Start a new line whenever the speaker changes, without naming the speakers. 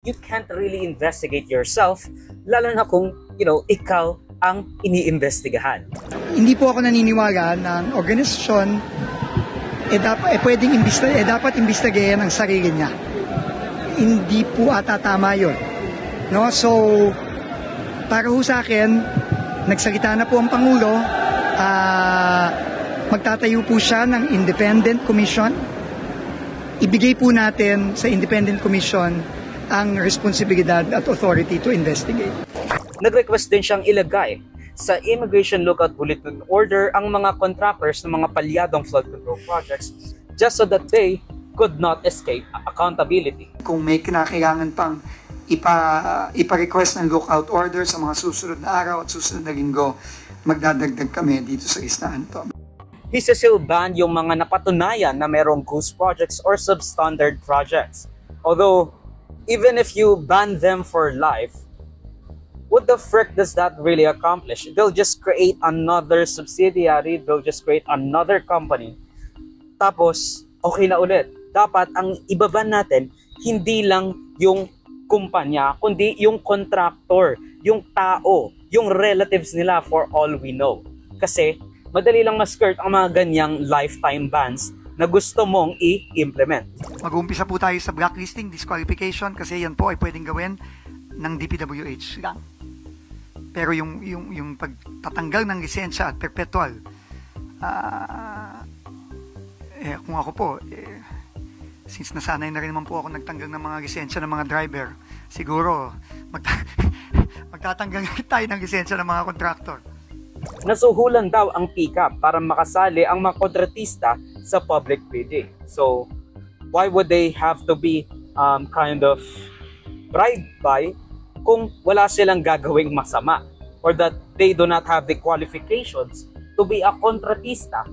You can't really investigate yourself, lalo na kung, ikaw ang iniimbestigahan.
Hindi po ako naniniwala na ang organisasyon dapat imbestigahan ang sarili niya. Hindi po ata tama yun. No? So, para ho sa akin, nagsalita na po ang Pangulo, magtatayo po siya ng independent commission. Ibigay po natin sa independent commission ang responsibilidad at authority to investigate.
Nag-request din siyang ilagay sa Immigration Lookout Bulletin Order ang mga contractors ng mga palyadong flood control projects just so that they could not escape accountability.
Kung may kinakailangan pang ipa-request ng lookout order sa mga susunod na araw at susunod na linggo, magdadagdag kami dito sa listahan to.
Still ban yung mga napatunayan na merong ghost projects or substandard projects. Although, even if you ban them for life, what the frick does that really accomplish? They'll just create another subsidiary, they'll just create another company. Tapos, okay na ulit. Dapat ang ibaban natin, hindi lang yung kumpanya, kundi yung contractor, yung tao, yung relatives nila for all we know. Kasi, madali lang ma-skirt ang mga ganyang lifetime bans na gusto mong i-implement.
Mag-uumpisa po tayo sa blacklisting, disqualification, kasi yan po ay pwedeng gawin ng DPWH lang. Pero yung pagtatanggal ng lisensya at perpetual, kung ako po, since nasanay na rin naman po ako nagtanggal ng mga lisensya ng mga driver, siguro magtatanggal tayo ng lisensya ng mga contractor.
Nasuhulan daw ang PICAP para makasali ang mga kontratista sa public bidding. So, why would they have to be kind of bribed by kung wala silang gagawing masama or that they do not have the qualifications to be a kontratista?